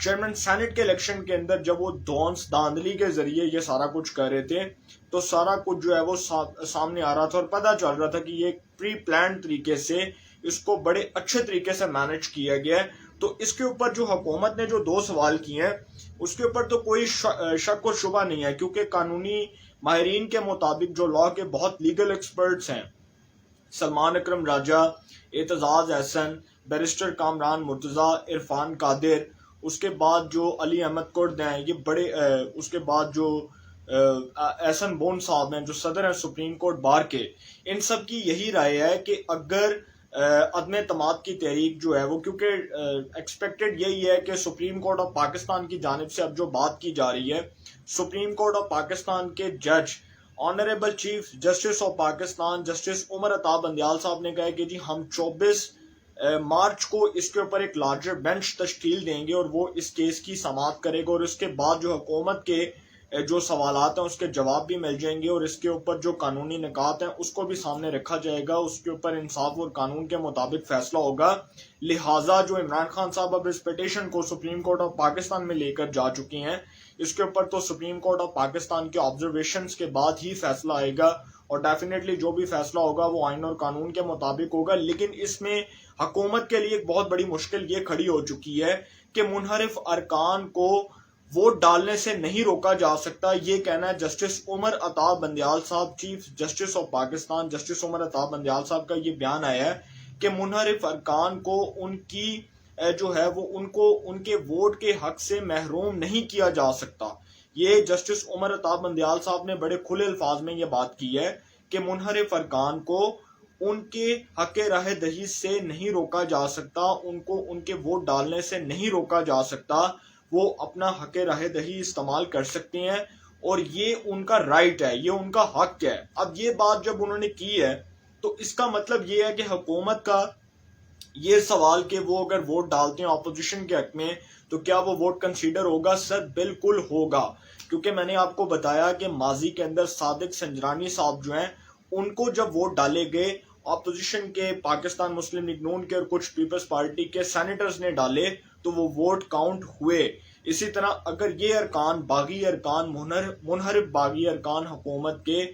Chairman senate کے election کے اندر جب وہ دھاندلی کے ذریعے یہ سارا کچھ کر رہے تھے تو سارا کچھ جو ہے وہ سامنے آ رہا تھا اور پتہ چل رہا تھا کہ یہ پری پلانڈ طریقے سے اس کو بڑے اچھے طریقے سے مینج کیا گیا ہے. تو اس کے اوپر جو حکومت نے جو 2 سوال کیے ہیں اس کے اوپر تو کوئی شک و شبہ نہیں ہے، کیونکہ قانونی ماہرین کے مطابق جو لاء کے بہت لیگل ایکسپرٹس ہیں، سلمان اکرم راجہ، اعتزاز احسن، بیرسٹر کامران مرتضیٰ، عرفان قادر، اس کے بعد جو علی احمد کرد ہیں، یہ بڑے اس کے بعد جو احسن بون صاحب ہیں جو صدر ہیں سپریم کورٹ بار کے، ان سب کی یہی رائے ہے کہ اگر عدم اعتماد کی تحریک جو ہے وہ، کیونکہ ایکسپیکٹڈ یہی ہے کہ سپریم کورٹ آف پاکستان کی جانب سے اب جو بات کی جا رہی ہے، سپریم کورٹ آف پاکستان کے جج honourable chief justice of Pakistan justice Umar Ata Bandial صاحب نے کہا ہے کہ جی ہم 24 مارچ کو اس کے اوپر ایک لارجر بینچ تشکیل دیں گے اور وہ اس کیس کی سماعت کرے گا، اور اس کے بعد جو حکومت کے جو سوالات ہیں اس کے جواب بھی مل جائیں گے، اور اس کے اوپر جو قانونی نکات ہیں اس کو بھی سامنے رکھا جائے گا، اس کے اوپر انصاف اور قانون کے مطابق فیصلہ ہوگا. لہٰذا جو عمران خان صاحب اب اس پٹیشن کو سپریم کورٹ آف پاکستان میں لے کر جا چکے ہیں، اس کے اوپر تو سپریم کورٹ آف پاکستان کے آبزرویشنز کے بعد ہی فیصلہ آئے گا، اور ڈیفینیٹلی جو بھی فیصلہ ہوگا وہ آئین اور قانون کے مطابق ہوگا. لیکن اس میں حکومت کے لیے ایک بہت بڑی مشکل یہ کھڑی ہو چکی ہے کہ منحرف ارکان کو ووٹ ڈالنے سے نہیں روکا جا سکتا. یہ کہنا ہے جسٹس عمر عطا بندیال صاحب، chief justice of Pakistan justice Umar Ata Bandial صاحب کا یہ بیان آیا ہے کہ منحرف ارکان کو ان کی جو ہے وہ ان کے ووٹ کے حق سے محروم نہیں کیا جا سکتا. یہ جسٹس عمر عطا بندیال صاحب نے بڑے کھلے الفاظ میں یہ بات کی ہے کہ منحرف ارکان کو ان کے حق راہ دہی سے نہیں روکا جا سکتا، ان کو ان کے ووٹ ڈالنے سے نہیں روکا جا سکتا، وہ اپنا حق راہ دہی استعمال کر سکتے ہیں اور یہ ان کا رائٹ ہے، یہ ان کا حق ہے. اب یہ بات جب انہوں نے کی ہے تو اس کا مطلب یہ ہے کہ حکومت کا یہ سوال کہ وہ اگر ووٹ ڈالتے ہیں اپوزیشن کے حق میں تو کیا وہ ووٹ کنسیڈر ہوگا؟ سر بالکل ہوگا، کیونکہ میں نے آپ کو بتایا کہ ماضی کے اندر صادق سنجرانی صاحب جو ہیں ان کو جب ووٹ ڈالے گئے اپوزیشن کے پاکستان مسلم لیگ نون کے اور کچھ پیپلز پارٹی کے سینیٹرز نے ڈالے تو وہ ووٹ کاؤنٹ ہوئے. اسی طرح اگر یہ ارکان باغی ارکان منحرف باغی ارکان حکومت کے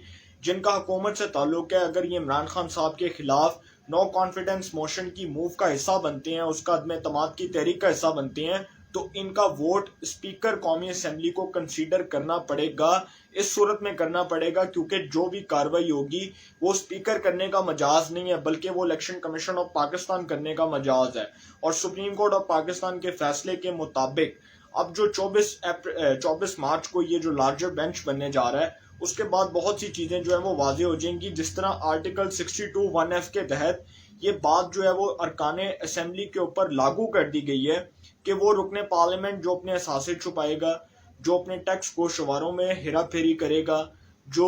جن کا حکومت سے تعلق ہے، اگر یہ عمران خان صاحب کے خلاف نو کانفیڈنس موشن کی موو کا حصہ بنتے ہیں، اس کا عدم اعتماد کی تحریک کا حصہ بنتے ہیں، تو ان کا ووٹ اسپیکر قومی اسمبلی کو کنسیڈر کرنا پڑے گا. اس صورت میں کرنا پڑے گا کیونکہ جو بھی کارروائی ہوگی وہ اسپیکر کرنے کا مجاز نہیں ہے بلکہ وہ الیکشن کمیشن آف پاکستان کرنے کا مجاز ہے. اور سپریم کورٹ آف پاکستان کے فیصلے کے مطابق اب جو 24 مارچ کو یہ جو لارجر بینچ بننے جا رہا ہے اس کے بعد بہت سی چیزیں جو ہیں وہ واضح ہو جائیں گی. جس طرح آرٹیکل 62(1)(f) کے تحت یہ بات جو ہے وہ ارکان اسمبلی کے اوپر لاگو کر دی گئی ہے کہ وہ رکن پارلیمنٹ جو اپنے اثاثے چھپائے گا، جو اپنے ٹیکس کو شماروں میں ہیرا پھیری کرے گا، جو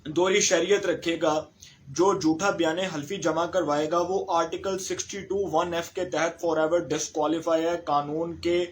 دوہری شہریت رکھے گا، جو جھوٹا بیان حلفی جمع کروائے گا، وہ آرٹیکل 62(1)(f) کے تحت فار ایور ڈسکوالیفائی ہے. قانون کے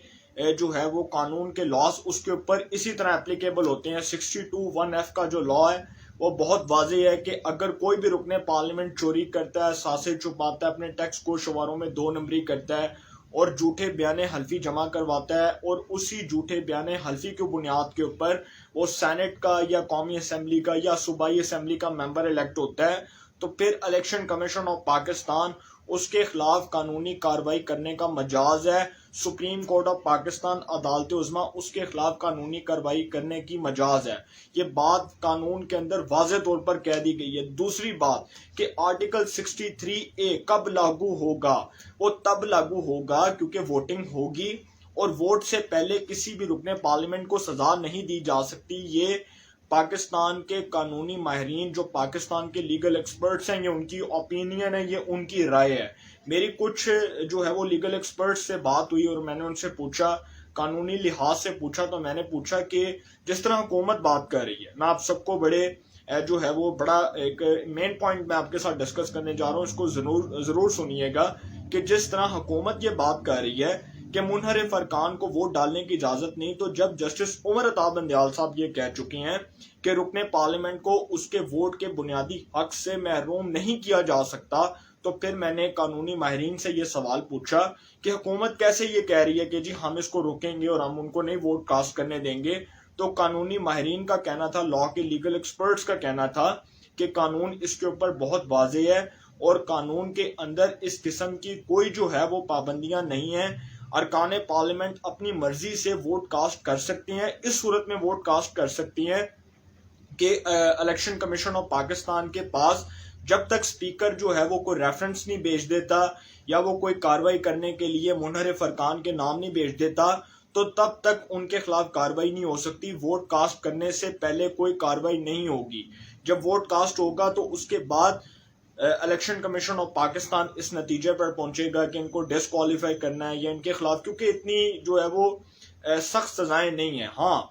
جو ہے وہ قانون کے لاز اس کے اوپر اسی طرح اپلیکیبل ہوتے ہیں. 62(1)(f) کا جو لا ہے وہ بہت واضح ہے کہ اگر کوئی بھی رکن پارلیمنٹ چوری کرتا ہے، اثاثے چھپاتا ہے، اپنے ٹیکس کو شماروں میں 2 نمبری کرتا ہے اور جھوٹے بیان حلفی جمع کرواتا ہے اور اسی جھوٹے بیان حلفی کی بنیاد کے اوپر وہ سینٹ کا یا قومی اسمبلی کا یا صوبائی اسمبلی کا ممبر الیکٹ ہوتا ہے، تو پھر الیکشن کمیشن آف پاکستان اس کے خلاف قانونی کارروائی کرنے کا مجاز ہے. سپریم کورٹ آف پاکستان عدالت عظمیٰ اس کے خلاف قانونی کارروائی کرنے کی مجاز ہے. یہ بات قانون کے اندر واضح طور پر کہہ دی گئی ہے. دوسری بات کہ آرٹیکل 63(a) کب لاگو ہوگا؟ وہ تب لاگو ہوگا کیونکہ ووٹنگ ہوگی اور ووٹ سے پہلے کسی بھی رکن پارلیمنٹ کو سزا نہیں دی جا سکتی. یہ پاکستان کے قانونی ماہرین جو پاکستان کے لیگل ایکسپرٹس ہیں، یہ ان کی اوپینین ہے، یہ ان کی رائے ہے. میری کچھ جو ہے وہ لیگل ایکسپرٹس سے بات ہوئی اور میں نے ان سے پوچھا، قانونی لحاظ سے پوچھا، تو میں نے پوچھا کہ جس طرح حکومت بات کر رہی ہے، میں آپ سب کو بڑے جو ہے وہ بڑا ایک مین پوائنٹ میں آپ کے ساتھ ڈسکس کرنے جا رہا ہوں، اس کو ضرور سنیے گا کہ جس طرح حکومت یہ بات کر رہی ہے کہ منحرف ارکان کو ووٹ ڈالنے کی اجازت نہیں، تو جب جسٹس عمر عطا بندیال صاحب یہ کہہ چکے ہیں کہ رکن پارلیمنٹ کو اس کے ووٹ کے بنیادی حق سے محروم نہیں کیا جا سکتا، تو پھر میں نے قانونی ماہرین سے یہ سوال پوچھا کہ حکومت کیسے یہ کہہ رہی ہے کہ جی ہم اس کو روکیں گے اور ہم ان کو نہیں ووٹ کاسٹ کرنے دیں گے. تو قانونی ماہرین کا کہنا تھا, لا کے لیگل ایکسپرٹس کا کہنا تھا کہ قانون اس کے اوپر بہت واضح ہے اور قانون کے اندر اس قسم کی کوئی جو ہے وہ پابندیاں نہیں ہیں. ارکان پارلیمنٹ اپنی مرضی سے ووٹ کاسٹ کر سکتے ہیں. اس صورت میں ووٹ کاسٹ کر سکتی ہیں کہ الیکشن کمیشن آف پاکستان کے پاس جب تک سپیکر جو ہے وہ کوئی ریفرنس نہیں بھیج دیتا یا وہ کوئی کاروائی کرنے کے لیے منحرف ارکان کے نام نہیں بھیج دیتا تو تب تک ان کے خلاف کاروائی نہیں ہو سکتی. ووٹ کاسٹ کرنے سے پہلے کوئی کاروائی نہیں ہوگی. جب ووٹ کاسٹ ہوگا تو اس کے بعد الیکشن کمیشن آف پاکستان اس نتیجے پر پہنچے گا کہ ان کو ڈسکوالیفائی کرنا ہے یا ان کے خلاف, کیونکہ اتنی جو ہے وہ سخت سزائیں نہیں ہیں. ہاں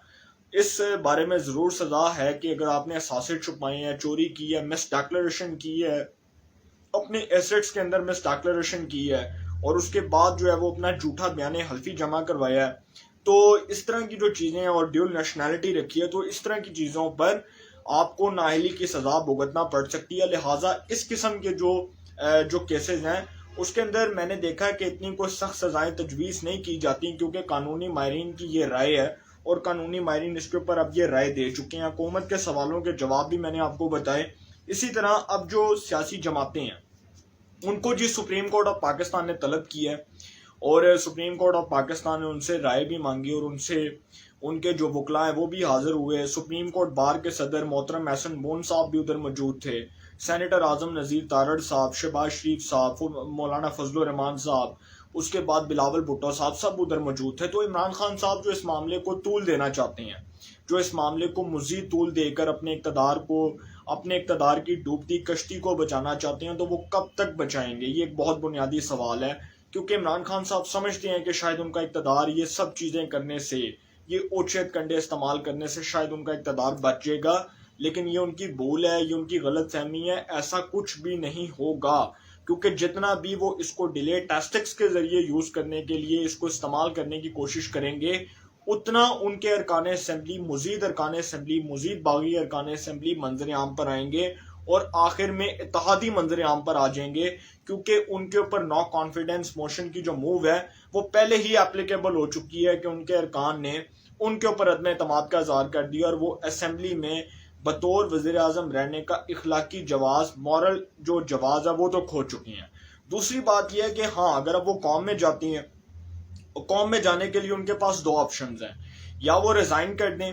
اس بارے میں ضرور سزا ہے کہ اگر آپ نے اثاثے چھپائے ہیں, چوری کی ہے, مس ڈیکلریشن کی ہے, اپنے ایسٹس کے اندر مس ڈیکلریشن کی ہے اور اس کے بعد جو ہے وہ اپنا جھوٹا بیان حلفی جمع کروایا ہے, تو اس طرح کی جو چیزیں ہیں اور ڈیول نیشنلٹی رکھی ہے, تو اس طرح کی چیزوں پر آپ کو نااہلی کی سزا بھگتنا پڑ سکتی ہے. لہٰذا اس قسم کے جو کیسز ہیں اس کے اندر میں نے دیکھا کہ اتنی کوئی سخت سزائیں تجویز نہیں کی جاتی, کیونکہ قانونی ماہرین کی یہ رائے ہے اور قانونی ماہرین اس کے اوپر اب یہ رائے دے چکے ہیں. حکومت کے سوالوں کے جواب بھی میں نے آپ کو بتائے. اسی طرح اب جو سیاسی جماعتیں ہیں ان کو جی سپریم کورٹ آف پاکستان نے طلب کی ہے اور سپریم کورٹ آف پاکستان نے ان سے رائے بھی مانگی اور ان سے ان کے جو وکلا ہیں وہ بھی حاضر ہوئے. سپریم کورٹ بار کے صدر محترم احسن بون صاحب بھی ادھر موجود تھے, سینیٹر اعظم نذیر تارڑ صاحب, شہباز شریف صاحب, مولانا فضل الرحمان صاحب, اس کے بعد بلاول بھٹو صاحب, سب ادھر موجود تھے. تو عمران خان صاحب جو اس معاملے کو طول دینا چاہتے ہیں, جو اس معاملے کو مزید طول دے کر اپنے اقتدار کی ڈوبتی کشتی کو بچانا چاہتے ہیں, تو وہ کب تک بچائیں گے؟ یہ ایک بہت بنیادی سوال ہے, کیونکہ عمران خان صاحب سمجھتے ہیں کہ شاید ان کا اقتدار یہ سب چیزیں کرنے سے, یہ اوچھت کنڈے استعمال کرنے سے شاید ان کا اقتدار بچ جائے گا, لیکن یہ ان کی بھول ہے, یہ ان کی غلط فہمی ہے. ایسا کچھ بھی نہیں ہوگا, کیونکہ جتنا بھی وہ اس کو ڈیلے ٹیکٹکس کے ذریعے یوز کرنے کے لیے اس کو استعمال کرنے کی کوشش کریں گے, اتنا ان کے ارکان اسمبلی مزید باغی ارکان اسمبلی منظر عام پر آئیں گے اور آخر میں اتحادی منظر عام پر آ جائیں گے, کیونکہ ان کے اوپر نو کانفیڈنس موشن کی جو موو ہے وہ پہلے ہی اپلیکیبل ہو چکی ہے کہ ان کے ارکان نے ان کے اوپر عدم اعتماد کا اظہار کر دیا اور وہ اسمبلی میں بطور وزیر اعظم رہنے کا اخلاقی جواز, مورل جو جواز ہے وہ تو کھو چکی ہیں. دوسری بات یہ ہے کہ ہاں اگر اب وہ قوم میں جاتی ہیں, قوم میں جانے کے لیے ان کے پاس دو آپشنز ہیں, یا وہ ریزائن کر دیں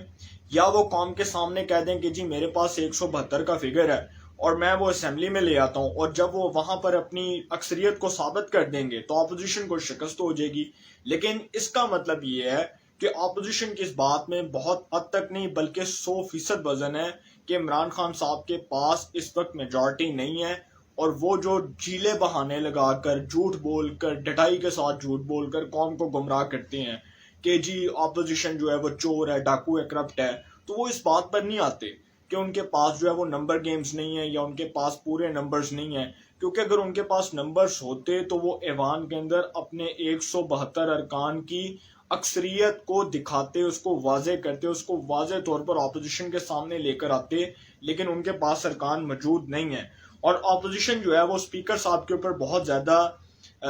یا وہ قوم کے سامنے کہہ دیں کہ جی میرے پاس 172 کا فگر ہے اور میں وہ اسمبلی میں لے آتا ہوں, اور جب وہ وہاں پر اپنی اکثریت کو ثابت کر دیں گے تو اپوزیشن کو شکست ہو جائے گی. لیکن اس کا مطلب یہ ہے کہ اپوزیشن کی اس بات میں بہت حد تک نہیں بلکہ 100% وزن ہے کہ عمران خان صاحب کے پاس اس وقت میجورٹی نہیں ہے, اور وہ جو جھیلے بہانے لگا کر, جھوٹ بول کر, ڈٹائی کے ساتھ جھوٹ بول کر قوم کو گمراہ کرتے ہیں کہ جی اپوزیشن جو ہے وہ چور ہے, ڈاکو ہے, کرپٹ ہے, تو وہ اس بات پر نہیں آتے کہ ان کے پاس جو ہے وہ نمبر گیمز نہیں ہیں یا ان کے پاس پورے نمبرز نہیں ہیں, کیونکہ اگر ان کے پاس نمبرز ہوتے تو وہ ایوان کے اندر اپنے 172 ارکان کی اکثریت کو دکھاتے, اس کو واضح کرتے, اس کو واضح طور پر اپوزیشن کے سامنے لے کر آتے, لیکن ان کے پاس ارکان موجود نہیں ہیں. اور اپوزیشن جو ہے وہ اسپیکر صاحب کے اوپر بہت زیادہ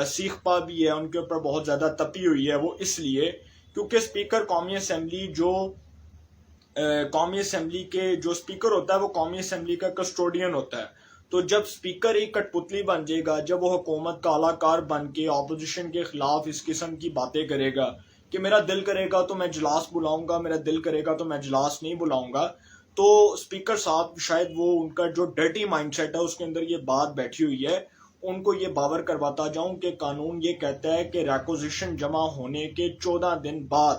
سیخ پا بھی ہے, ان کے اوپر بہت زیادہ تپی ہوئی ہے, وہ اس لیے کیونکہ اسپیکر قومی اسمبلی کے جو اسپیکر ہوتا ہے وہ قومی اسمبلی کا کسٹوڈین ہوتا ہے. تو جب اسپیکر ایک کٹ پتلی بن جائے گا, جب وہ حکومت کا اعلی کار بن کے اپوزیشن کے خلاف اس قسم کی باتیں کرے گا کہ میرا دل کرے گا تو میں اجلاس بلاؤں گا, میرا دل کرے گا تو میں اجلاس نہیں بلاؤں گا, تو اسپیکر صاحب شاید وہ ان کا جو ڈرٹی مائنڈ سیٹ ہے اس کے اندر یہ بات بیٹھی ہوئی ہے, ان کو یہ باور کرواتا جاؤں کہ قانون یہ کہتا ہے کہ ریکوزیشن جمع ہونے کے 14 دن بعد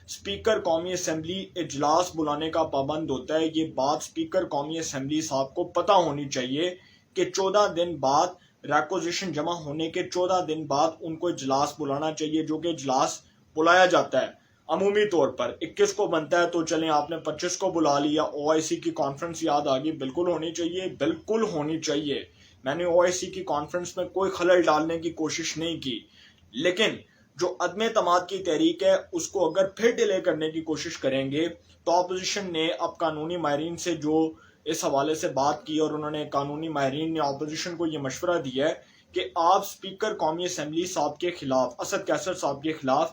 اسپیکر قومی اسمبلی اجلاس بلانے کا پابند ہوتا ہے. یہ بات اسپیکر قومی اسمبلی صاحب کو پتہ ہونی چاہیے کہ 14 دن بعد, ریکوزیشن جمع ہونے کے 14 دن بعد ان کو اجلاس بلانا چاہیے, جو کہ اجلاس بلایا جاتا ہے عمومی طور پر 21 کو بنتا ہے, تو چلیں آپ نے 25 کو بلا لیا. OIC کی کانفرنس یاد آ گئی, بالکل ہونی چاہیے, بالکل ہونی چاہیے. میں نے OIC کی کانفرنس میں کوئی خلل ڈالنے کی کوشش نہیں کی, لیکن جو عدم اعتماد کی تحریک ہے اس کو اگر پھر ڈیلے کرنے کی کوشش کریں گے تو اپوزیشن نے اب قانونی ماہرین سے جو اس حوالے سے بات کی اور انہوں نے قانونی ماہرین نے اپوزیشن کو یہ مشورہ دیا ہے کہ آپ اسپیکر قومی اسمبلی صاحب کے خلاف، اسد کیسر صاحب کے خلاف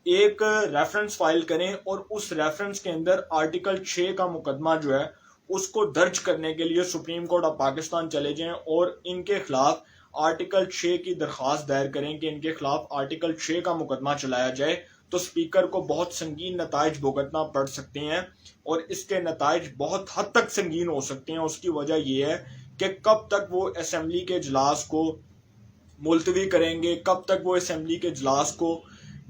ایک ریفرنس فائل کریں اور اس ریفرنس کے اندر آرٹیکل 6 کا مقدمہ جو ہے اس کو درج کرنے کے لیے سپریم کورٹ آف پاکستان چلے جائیں اور ان کے خلاف آرٹیکل 6 کی درخواست دائر کریں کہ ان کے خلاف آرٹیکل 6 کا مقدمہ چلایا جائے، تو اسپیکر کو بہت سنگین نتائج بھگتنا پڑ سکتے ہیں اور اس کے نتائج بہت حد تک سنگین ہو سکتے ہیں۔ اس کی وجہ یہ ہے کہ کب تک وہ اسمبلی کے اجلاس کو ملتوی کریں گے، کب تک وہ اسمبلی کے اجلاس کو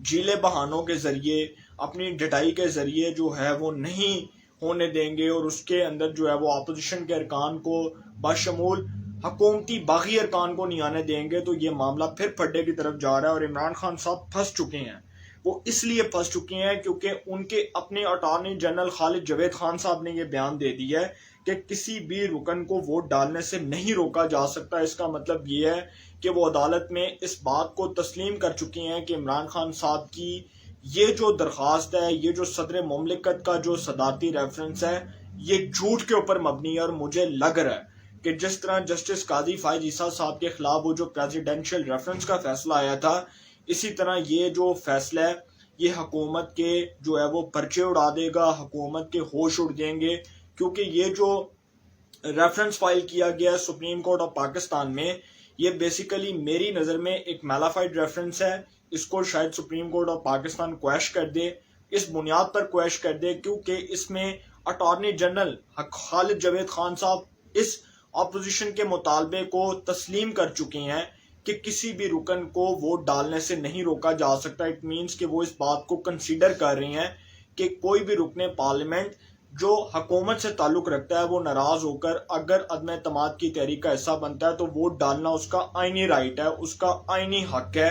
جھیلے بہانوں کے ذریعے، اپنی ڈٹائی کے ذریعے جو ہے وہ نہیں ہونے دیں گے اور اس کے اندر جو ہے وہ اپوزیشن کے ارکان کو بشمول حکومتی باغی ارکان کو نہیں آنے دیں گے، تو یہ معاملہ پھر پھڈے کی طرف جا رہا ہے اور عمران خان صاحب پھنس چکے ہیں۔ وہ اس لیے پھنس چکے ہیں کیونکہ ان کے اپنے اٹارنی جنرل خالد جاوید خان صاحب نے یہ بیان دے دیا ہے کہ کسی بھی رکن کو ووٹ ڈالنے سے نہیں روکا جا سکتا۔ اس کا مطلب یہ ہے کہ وہ عدالت میں اس بات کو تسلیم کر چکے ہیں کہ عمران خان صاحب کی یہ جو درخواست ہے، یہ جو صدر مملکت کا جو صدارتی ریفرنس ہے، یہ جھوٹ کے اوپر مبنی ہے۔ اور مجھے لگ رہا ہے کہ جس طرح جسٹس قاضی فائز عیسیٰ صاحب کے خلاف وہ جو پریزیڈینشل ریفرنس کا فیصلہ آیا تھا، اسی طرح یہ جو فیصلہ ہے یہ حکومت کے جو ہے وہ پرچے اڑا دے گا، حکومت کے ہوش اڑ جائیں گے، کیونکہ یہ جو ریفرنس فائل کیا گیا ہے سپریم کورٹ آف پاکستان میں، یہ بیسیکلی میری نظر میں ایک میلافائڈ ریفرنس ہے۔ اس کو شاید سپریم کورٹ آف پاکستان کویش کر دے، اس بنیاد پر کویش کر دے کیونکہ اس میں اٹارنی جنرل خالد جاوید خان صاحب اس اپوزیشن کے مطالبے کو تسلیم کر چکے ہیں کہ کسی بھی رکن کو ووٹ ڈالنے سے نہیں روکا جا سکتا۔ اٹ مینس کہ وہ اس بات کو کنسیڈر کر رہے ہیں کہ کوئی بھی رکن پارلیمنٹ جو حکومت سے تعلق رکھتا ہے وہ ناراض ہو کر اگر عدم اعتماد کی تحریک کا حصہ بنتا ہے تو ووٹ ڈالنا اس کا آئینی رائٹ ہے، اس کا آئینی حق ہے،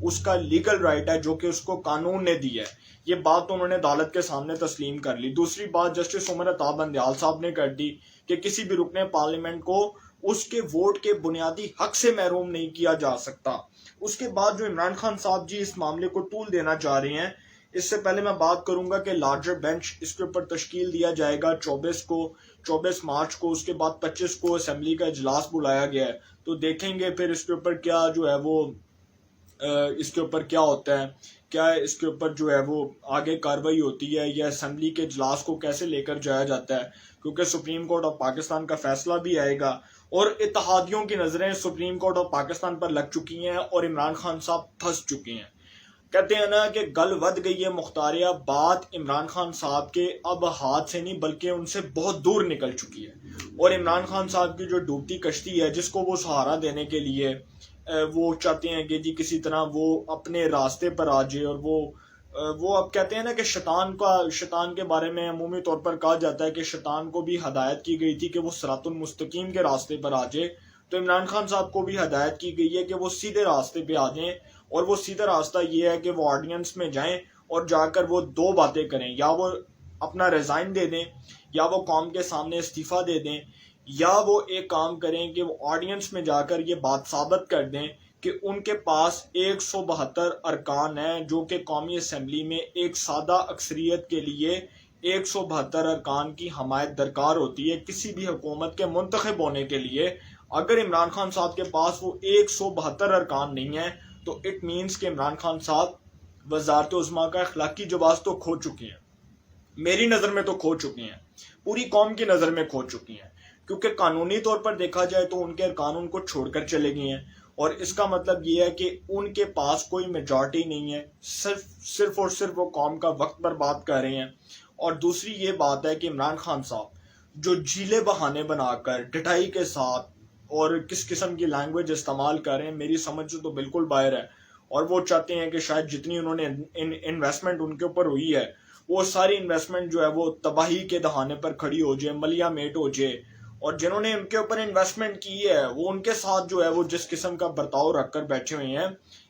اس کا لیگل رائٹ ہے جو کہ اس کو قانون نے دی ہے۔ یہ بات انہوں نے عدالت کے سامنے تسلیم کر لی۔ دوسری بات جسٹس عمر عطا بندیال صاحب نے کر دی کہ کسی بھی رکن پارلیمنٹ کو اس کے ووٹ کے بنیادی حق سے محروم نہیں کیا جا سکتا۔ اس کے بعد جو عمران خان صاحب جی اس معاملے کو طول دینا چاہ رہے ہیں، اس سے پہلے میں بات کروں گا کہ لارجر بینچ اس کے اوپر تشکیل دیا جائے گا 24 مارچ کو، اس کے بعد 25 کو اسمبلی کا اجلاس بلایا گیا ہے، تو دیکھیں گے پھر اس کے اوپر کیا جو ہے وہ اس کے اوپر کیا ہوتا ہے، کیا اس کے اوپر جو ہے وہ آگے کارروائی ہوتی ہے یا اسمبلی کے اجلاس کو کیسے لے کر جایا جاتا ہے، کیونکہ سپریم کورٹ آف پاکستان کا فیصلہ بھی آئے گا اور اتحادیوں کی نظریں سپریم کورٹ آف پاکستان پر لگ چکی ہیں اور عمران خان صاحب پھنس چکے ہیں۔ کہتے ہیں نا کہ گل ود گئی ہے مختاریہ، بات عمران خان صاحب کے اب ہاتھ سے نہیں بلکہ ان سے بہت دور نکل چکی ہے، اور عمران خان صاحب کی جو ڈوبتی کشتی ہے جس کو وہ سہارا دینے کے لیے وہ چاہتے ہیں کہ جی کسی طرح وہ اپنے راستے پر آ جائے، اور وہ اب کہتے ہیں نا کہ شیطان کے بارے میں عمومی طور پر کہا جاتا ہے کہ شیطان کو بھی ہدایت کی گئی تھی کہ وہ صراط المستقیم کے راستے پر آ جائے، تو عمران خان صاحب کو بھی ہدایت کی گئی ہے کہ وہ سیدھے راستے پہ آ جائیں، اور وہ سیدھا راستہ یہ ہے کہ وہ آرڈیننس میں جائیں اور جا کر وہ دو باتیں کریں، یا وہ اپنا ریزائن دے دیں یا وہ قوم کے سامنے استعفیٰ دے دیں، یا وہ ایک کام کریں کہ وہ آڈینس میں جا کر یہ بات ثابت کر دیں کہ ان کے پاس 172 ارکان ہیں، جو کہ قومی اسمبلی میں ایک سادہ اکثریت کے لیے 172 ارکان کی حمایت درکار ہوتی ہے کسی بھی حکومت کے منتخب ہونے کے لیے۔ اگر عمران خان صاحب کے پاس وہ 172 ارکان نہیں ہیں تو اٹ مینس کہ عمران خان صاحب وزارت عظمیٰ کا اخلاقی جواز تو کھو چکے ہیں، میری نظر میں تو کھو چکے ہیں، پوری قوم کی نظر میں کھو چکی ہیں، کیونکہ قانونی طور پر دیکھا جائے تو ان کے ارکان ان کو چھوڑ کر چلے گئے ہیں، اور اس کا مطلب یہ ہے کہ ان کے پاس کوئی میجارٹی نہیں ہے، صرف اور صرف وہ قوم کا وقت برباد کر رہے ہیں۔ اور دوسری یہ بات ہے کہ عمران خان صاحب جو جھیلے بہانے بنا کر ڈٹائی کے ساتھ اور کس قسم کی لینگویج استعمال کر رہے ہیں میری سمجھ سے تو بالکل باہر ہے، اور وہ چاہتے ہیں کہ شاید جتنی انہوں نے انویسٹمنٹ ان کے اوپر ہوئی ہے وہ ساری انویسٹمنٹ جو ہے وہ تباہی کے دہانے پر کھڑی ہو جائے، ملیا میٹ ہو جائے، اور جنہوں نے ان کے اوپر انویسٹمنٹ کی ہے وہ ان کے ساتھ جو ہے وہ جس قسم کا برتاؤ رکھ کر بیٹھے ہوئے ہیں،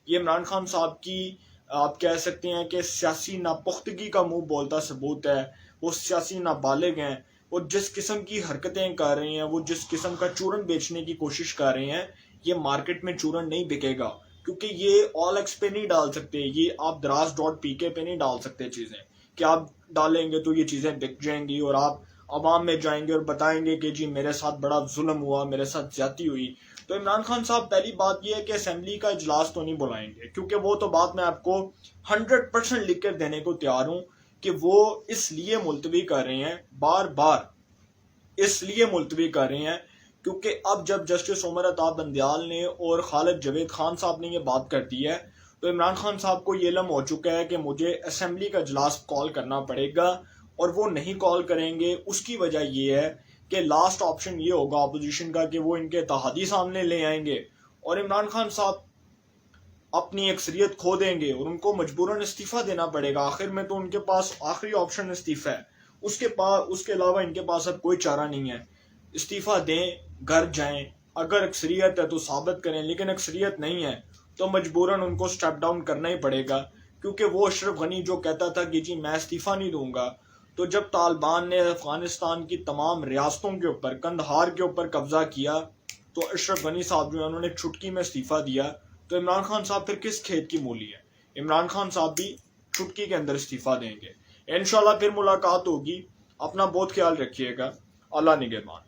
یہ عمران خان صاحب کی آپ کہہ سکتے ہیں کہ سیاسی ناپختگی کا منہ بولتا ثبوت ہے۔ وہ سیاسی نابالغ ہیں، وہ جس قسم کی حرکتیں کر رہے ہیں، وہ جس قسم کا چورن بیچنے کی کوشش کر رہے ہیں، یہ مارکیٹ میں چورن نہیں بکے گا، کیونکہ یہ آل ایکس پہ نہیں ڈال سکتے، یہ آپ دراز ڈاٹ پی کے پہ نہیں ڈال سکتے چیزیں کہ آپ ڈالیں گے تو یہ چیزیں بک جائیں گی اور آپ عوام میں جائیں گے اور بتائیں گے کہ جی میرے ساتھ بڑا ظلم ہوا، میرے ساتھ زیادتی ہوئی، تو عمران خان صاحب پہلی بات یہ ہے کہ اسمبلی کا اجلاس تو نہیں بلائیں گے، کیونکہ وہ تو بات میں آپ کو 100% لکھ کر دینے کو تیار ہوں کہ وہ اس لیے ملتوی کر رہے ہیں، بار بار اس لیے ملتوی کر رہے ہیں کیونکہ اب جب جسٹس عمر عطا بندیال نے اور خالد جاوید خان صاحب نے یہ بات کر دی ہے تو عمران خان صاحب کو یہ علم ہو چکا ہے کہ مجھے اسمبلی کا اجلاس کال کرنا پڑے گا، اور وہ نہیں کال کریں گے۔ اس کی وجہ یہ ہے کہ لاسٹ آپشن یہ ہوگا اپوزیشن کا کہ وہ ان کے اتحادی سامنے لے آئیں گے اور عمران خان صاحب اپنی اکثریت کھو دیں گے اور ان کو مجبوراً استعفیٰ دینا پڑے گا۔ آخر میں تو ان کے پاس آخری آپشن استعفیٰ ہے، اس کے علاوہ ان کے پاس اب کوئی چارہ نہیں ہے۔ استعفیٰ دیں، گھر جائیں، اگر اکثریت ہے تو ثابت کریں، لیکن اکثریت نہیں ہے تو مجبوراً ان کو سٹیپ ڈاؤن کرنا ہی پڑے گا، کیونکہ وہ اشرف غنی جو کہتا تھا کہ جی میں استعفیٰ نہیں دوں گا، تو جب طالبان نے افغانستان کی تمام ریاستوں کے اوپر، قندھار کے اوپر قبضہ کیا تو اشرف غنی صاحب جو ہے انہوں نے چٹکی میں استعفیٰ دیا، تو عمران خان صاحب پھر کس کھیت کی مولی ہے؟ عمران خان صاحب بھی چٹکی کے اندر استعفیٰ دیں گے۔ انشاءاللہ پھر ملاقات ہوگی، اپنا بہت خیال رکھیے گا، اللہ نگہبان۔